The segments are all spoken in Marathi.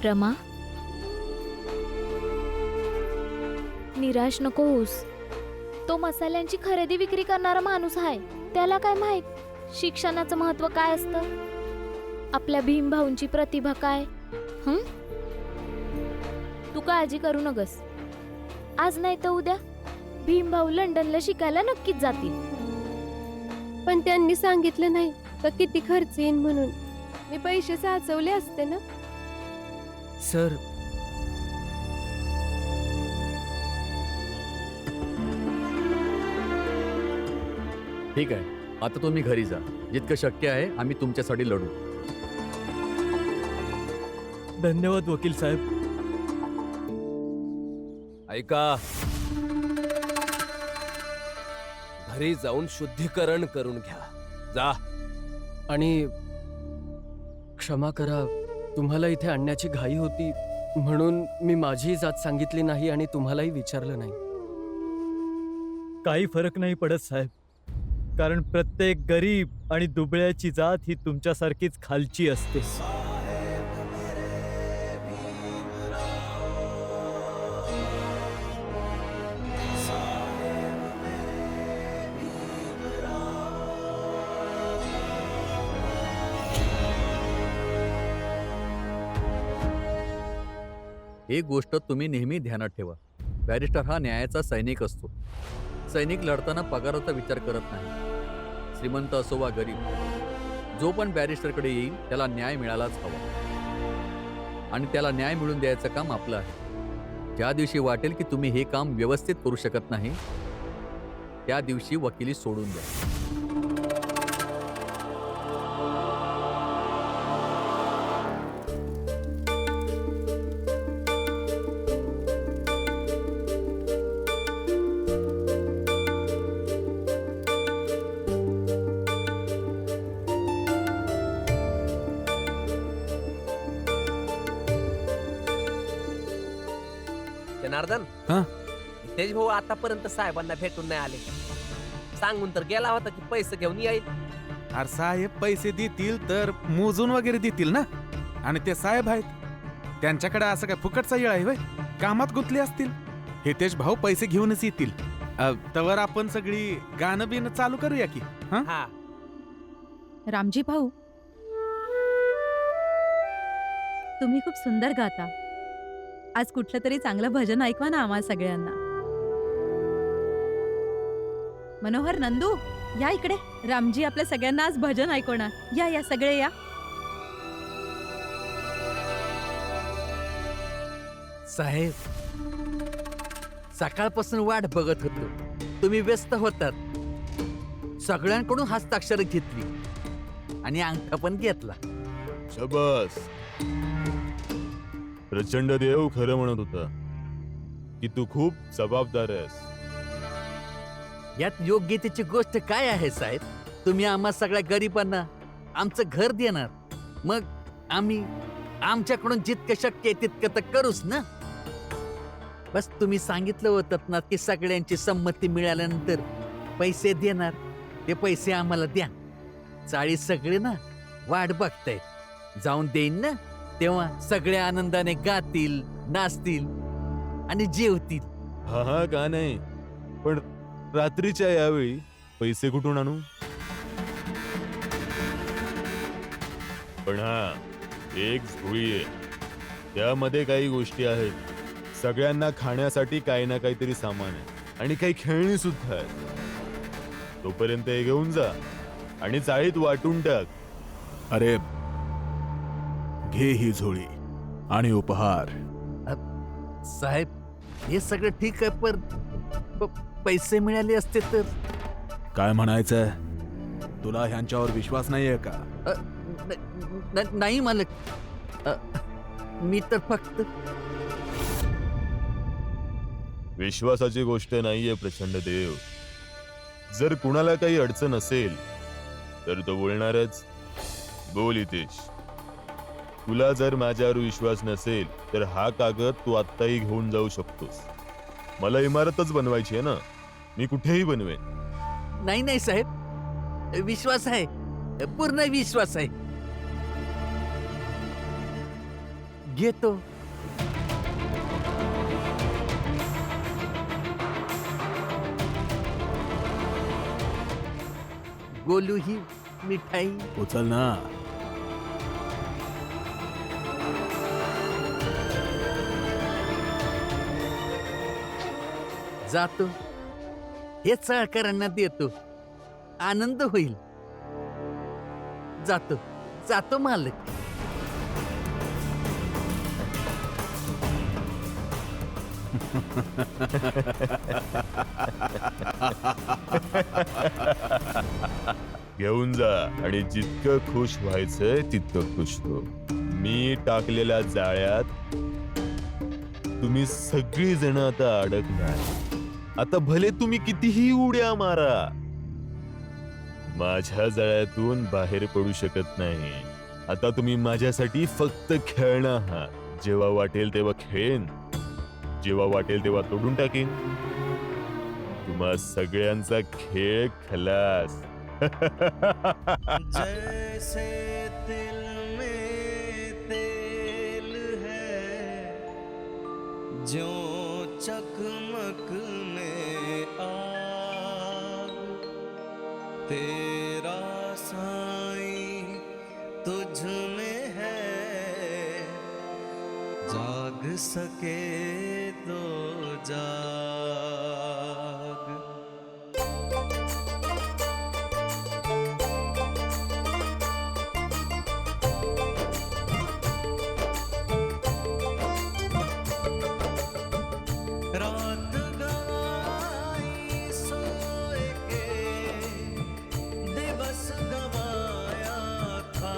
रमा, निराश नको होस. तो मसाल्यांची खरेदी विक्री करणारा माणूस आहे. त्याला काय माहित शिक्षणाचं महत्व काय असतं, आपल्या भीम भाऊंची प्रतिभा काय. तू काळजी करू नगस. आज नाही तर उद्या भीम भाऊ लंडनला शिकायला नक्कीच जातील. पण त्यांनी सांगितलं नाही का किती खर्च येईन म्हणून. मी पैसे साचवले असते ना. सर, ठीक आहे, आता तुम्ही घरी जा. जितकं शक्य आहे आम्ही तुमच्यासाठी लढू. धन्यवाद वकील साहेब. ऐका, घरी जाऊन शुद्धीकरण करून घ्या. जा. आणि क्षमा करा, तुम्हाला इथे आणण्याची घाई होती म्हणून मी माझी जात सांगितली नाही आणि तुम्हालाही विचारलं नाही. काही फरक नाही पडत साहेब, कारण प्रत्येक गरीब आणि दुबळ्याची जात ही तुमच्यासारखीच खालची असते. एक गोष्ट तुम्ही नेहमी ध्यानात ठेवा, बॅरिस्टर हा न्यायाचा सैनिक असतो. सैनिक लढताना पगाराचा विचार करत नाही. श्रीमंत असो वा गरीब, जो पण बॅरिस्टरकडे येईल त्याला न्याय मिळालाच हवा आणि त्याला न्याय मिळवून द्यायचं काम आपलं आहे. ज्या दिवशी वाटेल की तुम्ही हे काम व्यवस्थित करू शकत नाही, त्या दिवशी वकिली सोडून द्या. जनार्दन, हा? तेज भाऊ आतापर्यंत साहेबांना भेटून नाही आले. सांगून तर गेला होता की पैसे घेऊन येईल. अरे साहेब पैसे देतील तर मोजून वगैरे देतील ना. आणि ते साहेब आहेत, त्यांच्याकडे असं काय फुकटचा येळ आहे होय? कामात गुंतले असतील. हितेश भाऊ पैसे घेऊनच येतील. तवर आपण सगळी गाणं बिणं चालू करूया की. हा, रामजी भाऊ, तुम्ही खूप सुंदर गाता. आज कुठलं तरी चांगलं भजन ऐकवा ना आम्हा सगळ्यांना. मनोहर, नंदू, या इकडे. रामजी आपल्या सगळ्यांना आज भजन ऐकवणार. या या सगळे या. साहेब, सकाळपासून वाट बघत होतो. तुम्ही व्यस्त होतात. सगळ्यांकडून हस्ताक्षर घेतली आणि अंगठा पण घेतला. शबास. प्रचंड देव खरं म्हणत होता की तू खूप जबाबदार आहेस. यात योग्यतेची गोष्ट काय आहे साहेब? तुम्ही आम्हा सगळ्या गरिबांना आमचं घर देणार, मग आम्ही आमच्याकडून जितकं शक्य आहे तितकं तर करूच ना. बस तुम्ही सांगितलं होतं ना की सगळ्यांची संमती मिळाल्यानंतर पैसे देणार. ते पैसे आम्हाला द्या. चाळी सगळे ना वाट बघतायत. जाऊन देईन ना, तेव्हा सगळे आनंदाने गातील, नाचतील आणि जेवतील. हा हा, का नाही, पण रात्रीच्या यावेळी पैसे कुठून आणू? पण हा, एक झोळी आहे, त्यामध्ये काही गोष्टी आहेत. सगळ्यांना खाण्यासाठी काही ना काहीतरी सामान आहे आणि काही खेळणी सुद्धा आहेत. तोपर्यंत हे घेऊन जा आणि चाळीत वाटून टाक. अरे घे ही झोळी आणि उपहार. साहेब, हे सगळं ठीक आहे, पण पैसे मिळाले असते तर. काय म्हणायचंय तुला? ह्यांच्यावर विश्वास नाहीये का? नाही मालक, मी तर फक्त. विश्वासाची गोष्ट नाहीये प्रचंड देव. जर कुणाला काही अडचण असेल तर तो बोलणारच. बोल हितेश, तुला जर माझ्यावर विश्वास नसेल तर हा कागद तू आत्ताही घेऊन जाऊ शकतोस. मला इमारतच बनवायची आहे ना, मी कुठेही बनवेन. नाही नाही साहेब, विश्वास आहे, पूर्ण विश्वास आहे. घेतो. गोलू ही मिठाई. उचल ना. जातो, हे चाळकरांना देतो, आनंद होईल. जातो जातो मालक. घेऊन जा आणि जितकं खुश व्हायचंय तितकं खुश हो. मी टाकलेल्या जाळ्यात तुम्ही सगळी जण आता अडकणार. आता भले तुम्ही कितीही उड्या मारा, माझ्या जाळ्यातून बाहेर पडू शकत नाही. आता तुम्ही माझ्यासाठी फक्त खेळणं आहात. जेव्हा वाटेल तेव्हा खेळेन, जेव्हा वाटेल तेव्हा तोडून टाकेन. तुम्हा सगळ्यांचा खेळ खलास. जैसे दिल में तेल है, ज्यों चकमक में आग, तेरा साईं तुझ में है, जाग सके तो जाग. रात गवाई सोए के, दिवस गवाया था.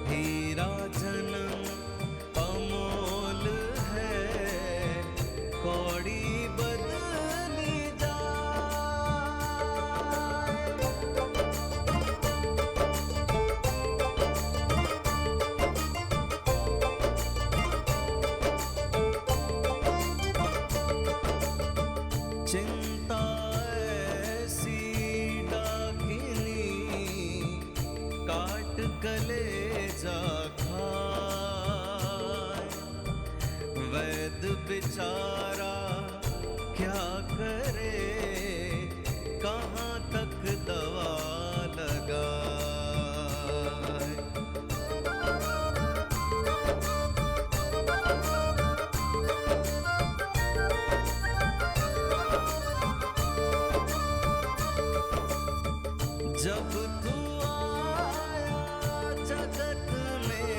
हीरा जन्म अमोल है, कौड़ी बदली जाए. चिंता ऐसी डाकिनी, काट कलेजा खाए. वैद बेचारा क्या करे, कहाँ तक दवा लगाए. जब तू आया जगत में,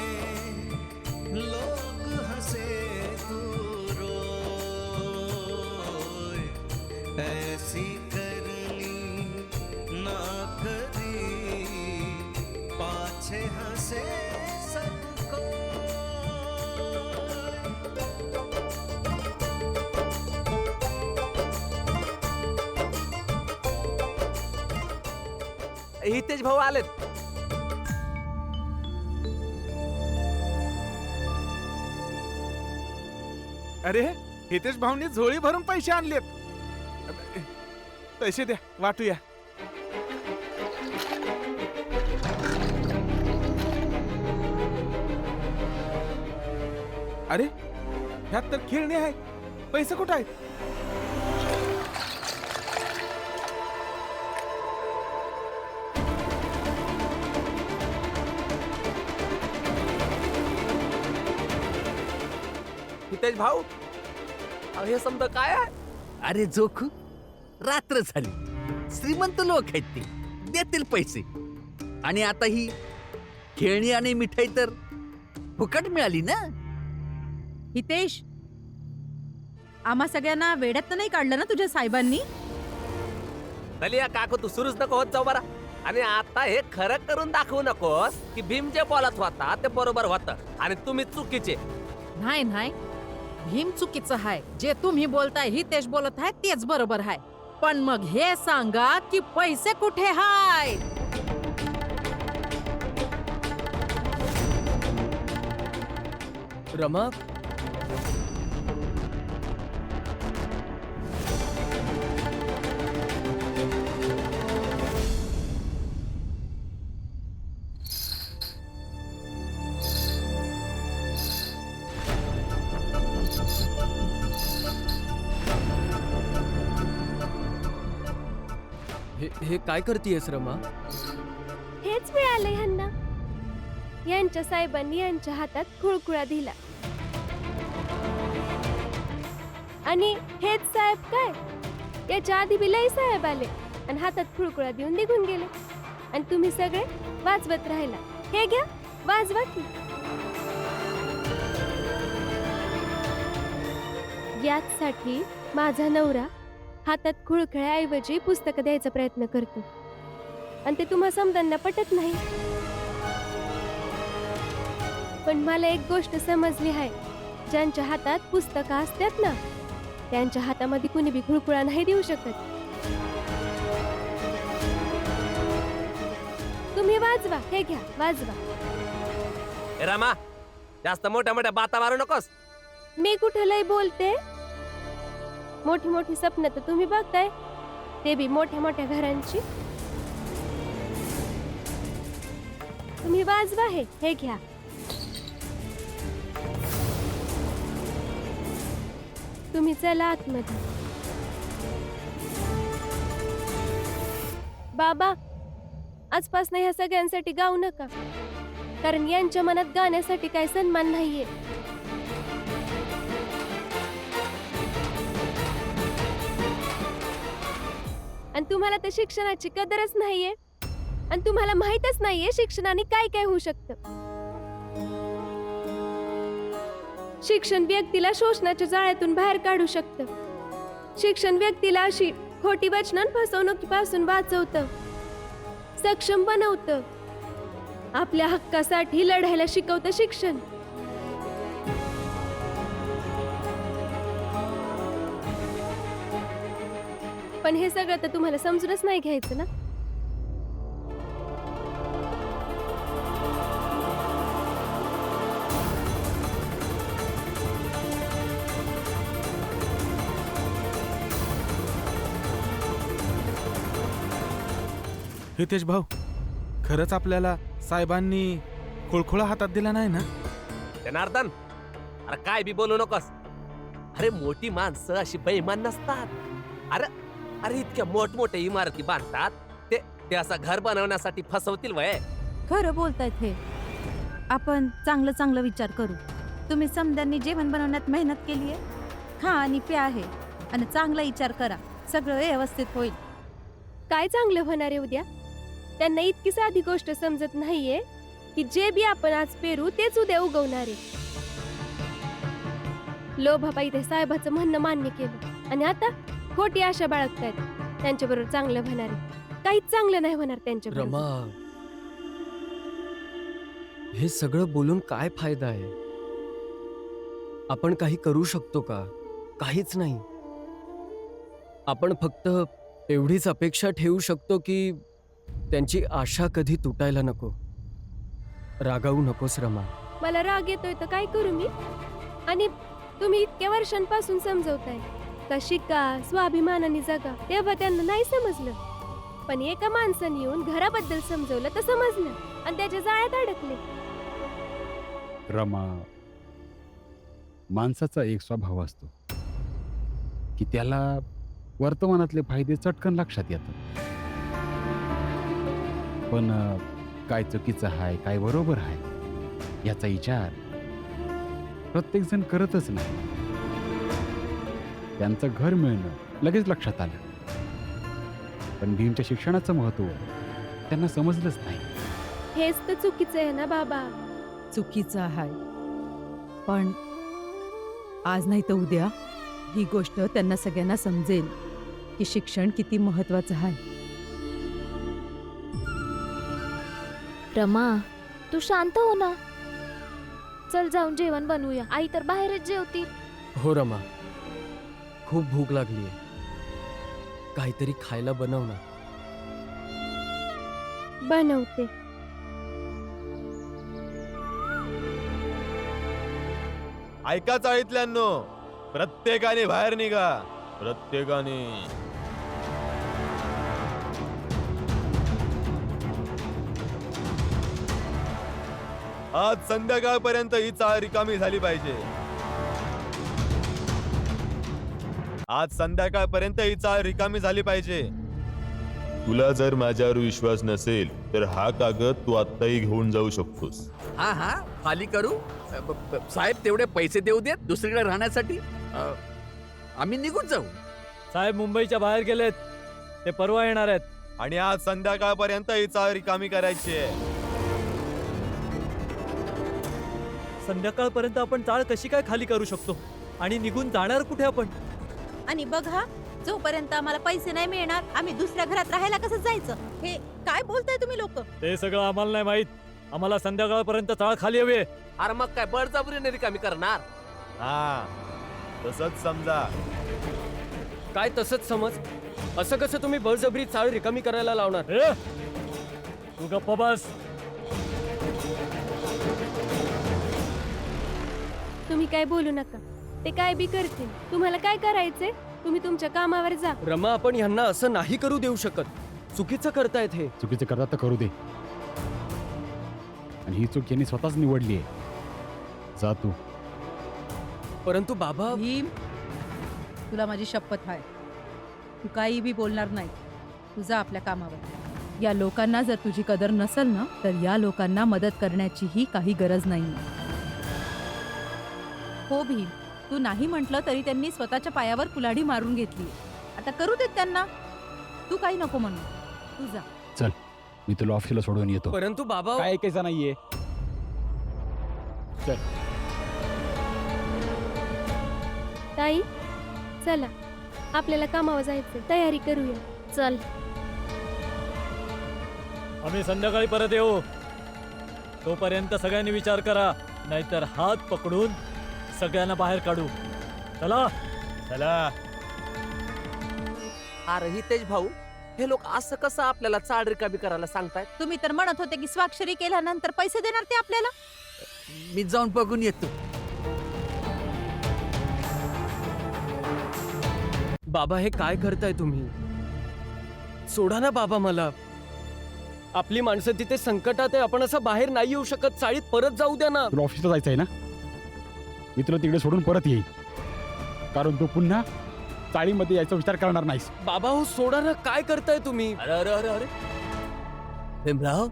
लोग हंसे तू रोए. ऐसी करनी ना करी, पाछे हंसे सबको. हितेश भाऊ आलेत. अरे हितेश भाऊंनी झोळी भरून पैसे आणलेत. पैसे द्या, वाटूया. अरे ह्यात तर खेळणे आहे. पैसे कुठे आहेत? हितेश भाऊ, अहो, हे समजा काय आहे? अरे जोखू, रात्र झाली, श्रीमंत लोक आहेत ते, देतील पैसे. आणि आता ही खेळणी आणि मिठाई तर फुकट मिळाली ना. हितेश, आम्हा सगळ्यांना वेड्यात तर नाही काढलं ना तुझ्या साहेबांनी? दलिया काकू, तू सुरूच नको होत जाऊ बरा. आणि आता हे खरं करून दाखवू नकोस की भीम जे बोलत होता ते बरोबर होतं आणि तुम्ही चुकीचे. नाही नाही, भीम चुकीचं आहे. जे तुम्ही बोलताय हितेश बोलत आहे तेच बरोबर आहे. पण मग हे सांगा की पैसे कुठे हाय? रमा, हे काय करतीयस रमा? हेच मिळालंय ह्यांना. यांच्या साहेबांनी यांच्या हातात खुळखुळा दिला. आणि हेच साहेब काय, याच्या आधी बी लई साहेब आले आणि हातात खुळखुळा देऊन निघून गेले. आणि तुम्ही सगळे वाजवत राहिला. हे घ्या, वाजवा की. याचसाठी माझा नवरा हातात खुळखळ्याऐवजी पुस्तकं द्यायचा प्रयत्न करतो. आणि ते तुम्हा समजांना पटत नाही. पण मला एक गोष्ट समजली आहे, ज्यांच्या हातात पुस्तकं असतात ना, त्यांच्या हातामध्ये कुणी बी खुळखुळा नाही देऊ शकत. तुम्ही वाजवा, हे घ्या, वाजवा. ए रामा, जास्त मोठ्या मोठ्या बाता मारू नकोस. मी कुठं लय बोलते? मोठी मोठी स्वप्न तर तुम्ही बघताय, ते बी मोठ्या मोठ्या घरांची. तुम्ही वाजवा, हे घ्या. तुम्ही चला आतमध्ये. बाबा, आजपासून ह्या सगळ्यांसाठी गाऊ नका, कारण यांच्या मनात गाण्यासाठी काही सन्मान नाहीये. आणि तुम्हाला तर शिक्षणाची कदरच नाहीये, आणि तुम्हाला माहीतच नाहीये शिक्षणाने काय काय होऊ शकतं. शिक्षण व्यक्तीला शोषणाच्या जाळ्यातून बाहेर काढू शकतं. शिक्षण व्यक्तीला अशी खोटी वचनं फसवणुकीपासून वाचवतं, सक्षम बनवतं, आपल्या हक्कासाठी लढायला शिकवतं शिक्षण. पण हे सगळं तर तुम्हाला समजूनच नाही घ्यायचं ना. हितेश भाऊ, खरंच आपल्याला साहेबांनी खुळखुळा हातात दिला नाही ना? जनार्दन, अरे काय बी बोलू नकोस. अरे मोठी माणसं अशी बेईमान नसतात. अरे अरे इतक्या मोठमोठ्या इमारती बांधतात, ते असं घर बनवण्यासाठी फसवतील वय. खरं बोलतायत हे. आपण चांगलं चांगलं विचार करू. तुम्ही समद्यांनी जेवण बनवण्यात मेहनत केली आहे, खा आणि प्या आहे, आणि चांगला विचार करा, सगळं व्यवस्थित होईल. काय चांगलं होणार आहे उद्या? त्यांना इतकी साधी गोष्ट समजत नाहीये की जे बी आपण आज पेरू तेच उद्या उगवणार आहे. लोभाबाई ते साहेबाचं म्हणणं मान्य केलं आणि आता खोटी आशा बाळगतायत. त्यांच्याबरोबर चांगलं होणार आहे, काहीच चांगलं नाही होणार त्यांच्याबरोबर. रमा, हे सगळं बोलून काय फायदा आहे? आपण काही करू शकतो का? काहीच नाही. आपण फक्त एवढीच अपेक्षा ठेवू शकतो की त्यांची आशा कधी तुटायला नको. रागावू नकोस रमा. मला राग येतोय तर काय करू मी? आणि तुम्ही इतक्या वर्षांपासून समजवताय का शिका, स्वाभिमानाने जगा, तेव्हा त्यांना नाही समजलं. पण एका माणसाने येऊन घराबद्दल समजवलं तर समजलं आणि त्याच्या जाळ्यात अडकले. रमा, माणसाचा एक स्वभाव असतो की त्याला वर्तमानातले फायदे चटकन लक्षात येतात. पण काय चुकीचं आहे, काय बरोबर आहे याचा विचार प्रत्येक जण करतच नाही. त्यांचं घर मिळणं लगेच लक्षात आलं, पण भीमच्या शिक्षणाचं महत्त्व त्यांना समजलंच नाही. हेच तर चुकीचं आहे ना बाबा. चुकीचं आहे, पण आज नाही तर उद्या ही गोष्ट त्यांना सगळ्यांना समजेल की शिक्षण किती महत्वाचं आहे. रमा, तू शांत हो ना. चल जाऊन जेवण बनवूया. आई तर बाहेरच जेवती. हो रमा, खूप भूक लागलीये. काहीतरी खायला बनव ना. बनवते. ऐका चाळीतल्यांनो, प्रत्येकाने बाहेर निघा. प्रत्येकाने. आज संध्याकाळपर्यंत ही चाळ रिकामी झाली पाहिजे. आज संध्याकाळपर्यंत ही चाळ रिकामी झाली पाहिजे. तुला जर माझ्यावर विश्वास नसेल तर हा कागद तू आत्ताही घेऊन जाऊ शकतोस. हा हा खाली करू. साहेब तेवढे पैसे देऊ देत दुसरीकडे राहण्यासाठी. आम्ही निघून जाऊ. साहेब मुंबईच्या बाहेर गेलेत, ते परवा येणार आहेत. आणि आज संध्याकाळपर्यंत ही चाळ रिकामी करायची आहे. संध्याकाळपर्यंत आपण चाळ कशी काय खाली करू शकतो आणि निघून जाणार कुठे आपण? आणि बघा, जोपर्यंत आम्हाला पैसे नाही मिळणार आम्ही दुसऱ्या घरात राहायला कसं जायचं? हे काय बोलताय तुम्ही लोक? ते सगळं आम्हाला नाही माहित. आम्हाला संध्याकाळपर्यंत चाळ खाली हवी आहे. अरे मग काय बळजबरीने रिकामी करणार? हा तसंच समजा. काय तसंच समज? असं कसं तुम्ही बळजबरी चाळ रिकामी करायला लावणार? ए, तू गप्प बस. तुम्ही काय बोलू नका. ते काय बी करतील. तुम्हाला काय करायचंय तुम्ही तुमच्या कामावर जा. रमा, आपण ह्यांना असं नाही करू देऊ शकत. चुकीचं करतायत हे. चुकीचं करतात तर करू दे. आणि ही चूक यांनी स्वतःच निवडली आहे. जा तू. परंतु बाबा, भीम, तुला माझी शपथ आहे, तू काही बी बोलणार नाही. तू जा आपल्या कामावर. या लोकांना जर तुझी कदर नसेल ना तर या लोकांना मदत करण्याचीही काही गरज नाही. हो भीम, तू नाही म्हटलं तरी त्यांनी स्वतःच्या पायावर कुल्हाडी मारून घेतली. आता करू देत त्यांना. तू काही नको म्हणू. तू जा. चल, मी तुला ऑफिसला सोडून येतो. परंतु बाबा, काय ऐकायचं नाहीये. चल. ताई चला, आपल्याला कामावर जायचं. तयारी करूया. चल. आम्ही संध्याकाळी परत येऊ. तोपर्यंत सगळ्यांनी विचार करा, नाहीतर हात पकडून सगळ्यांना बाहेर काढू. चला चला. अरे हितेश भाऊ, हे लोक असं कसं आपल्याला चाळ रिकामी करायला सांगतायत? तुम्ही तर म्हणत होते की स्वाक्षरी केल्यानंतर पैसे देणार ते आपल्याला. मी जाऊन बघून येतो. बाबा, हे काय करताय तुम्ही? सोडा ना बाबा मला. आपली माणसं तिथे संकटात आहे. आपण असं बाहेर नाही येऊ शकत. चाळीत परत जाऊ द्या ना. तुला ऑफिसला जायचं आहे ना? मी तुला तिकडे सोडून परत येईन, कारण तू पुन्हा चाळीमध्ये यायचा विचार करणार नाहीस. बाबा हो, सोडा ना. काय करताय तुम्ही? अरे अरे अरे अरे भीमराव,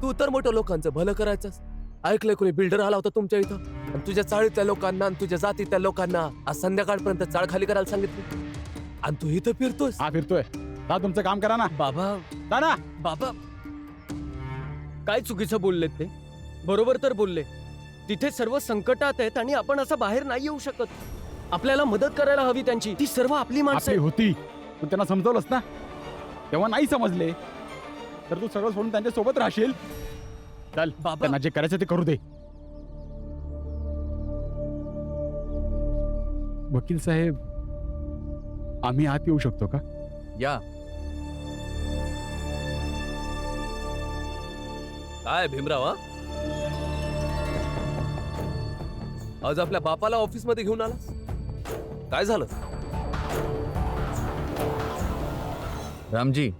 तू तर मोठ्या लोकांचं भलं करायचंस. ऐकलंय कोणी बिल्डर आला होता तुमच्या इथं आणि तुझ्या चाळीतल्या लोकांना आणि तुझ्या जातीतल्या लोकांना आज संध्याकाळपर्यंत चाळ खाली करायला सांगितली आणि तू इथं फिरतोस. हा, फिरतोय. जा, तुमचं काम करा ना. बाबा, जा ना. बाबा, काय चुकीचं बोललेत ते? बरोबर तर बोलले. तिथे सर्व संकटात आहेत आणि आपण असं बाहेर नाही येऊ शकत. आपल्याला मदत करायला हवी त्यांची. ती सर्व आपली माणसं आपली आहेत. होती, तू त्यांना समजवलंस ना. तेव्हा नाही समजले तर तू सगळं सोडून त्यांच्या सोबत राहशील. चल बाबा. त्यांना जे करायचं ते करू दे. वकील साहेब, आम्ही आत येऊ शकतो का? या. काय भीमराव, हा? आज आपल्या बापाला ऑफिस मध्ये घेऊन आलास? काय झालं? रामजी,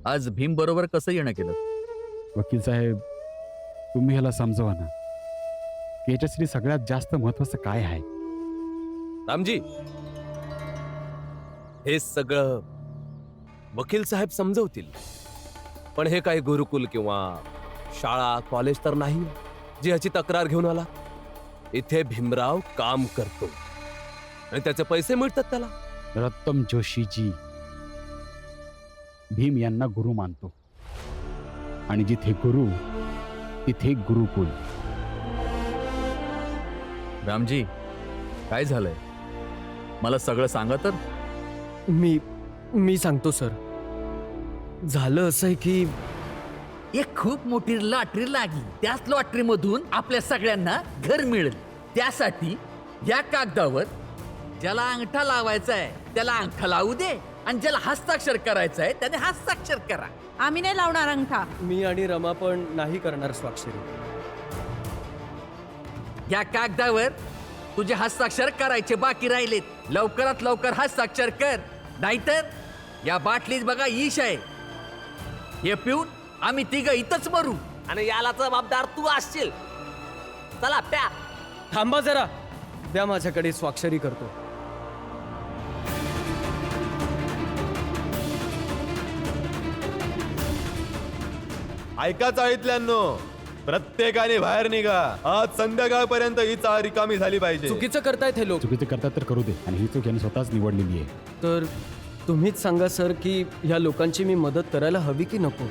आज भीम बरोबर कसं येणं केलं? वकील साहेब, तुम्ही ह्याला समजवा ना की याच्यासाठी सगळ्यात जास्त महत्वाचं काय आहे. रामजी, हे सगळं वकील साहेब समजवतील, पण हे काही गुरुकुल किंवा शाळा कॉलेज तर नाही जी ह्याची तक्रार घेऊन आला. इथे भीमराव काम करतो आणि त्याचे पैसे मिळतात त्याला. रत्तम जोशीजी, भीम यांना गुरु मानतो आणि जिथे गुरु तिथे गुरुकुल. रामजी, काय झालंय? मला सगळं सांगा तर. मी सांगतो सर. झालं असं आहे की एक खूप मोठी लॉटरी लागली. त्याच लॉटरी मधून आपल्या सगळ्यांना घर मिळेल. त्यासाठी या कागदावर ज्याला अंगठा लावायचा आहे त्याला अंगठा लावू दे आणि ज्याला हस्ताक्षर करायचं आहे त्याने हस्ताक्षर करा. आम्ही नाही लावणार अंगठा. मी आणि रमा पण नाही करणार स्वाक्षरी. या कागदावर तुझे हस्ताक्षर करायचे बाकी राहिलेत. लवकरात लवकर हस्ताक्षर कर, नाहीतर या बाटलीत बघा ईश आहे. हे पिऊन आम्ही तिघं इथंच मरू. आणि याला जबाबदार तू असशील. चला प्या. थांबा जरा. द्या माझ्याकडे, स्वाक्षरी करतो. ऐका चाळीतल्यांनो, प्रत्येकाने बाहेर निघा. आज संध्याकाळपर्यंत ही चाळ रिकामी झाली पाहिजे. चुकीचं करतायत हे लोक. चुकीचं करतात तर करू दे, आणि ही चूक यांनी स्वतःच निवडलेली आहे. तर तुम्हीच सांगा सर की ह्या लोकांची मी मदत करायला हवी की नको.